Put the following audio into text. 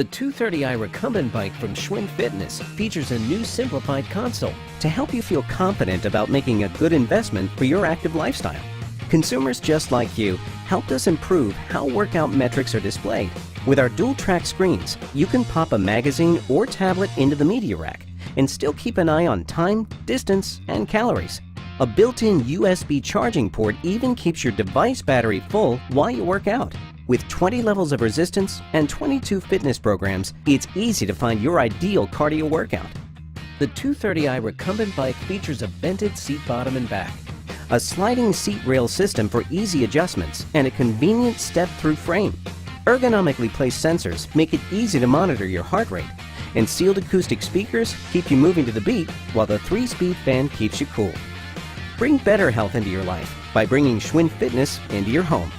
The 230i Recumbent bike from Schwinn Fitness features a new simplified console to help you feel confident about making a good investment for your active lifestyle. Consumers just like you helped us improve how workout metrics are displayed. With our DualTrack screens, you can pop a magazine or tablet into the media rack and still keep an eye on time, distance, and calories. A built-in USB charging port even keeps your device battery full while you work out. With 20 levels of resistance and 22 fitness programs, it's easy to find your ideal cardio workout. The 230i Recumbent bike features a vented seat bottom and back, a sliding seat rail system for easy adjustments, and a convenient step-through frame. Ergonomically placed sensors make it easy to monitor your heart rate, and sealed acoustic speakers keep you moving to the beat while the 3-speed fan keeps you cool. Bring better health into your life by bringing Schwinn Fitness into your home.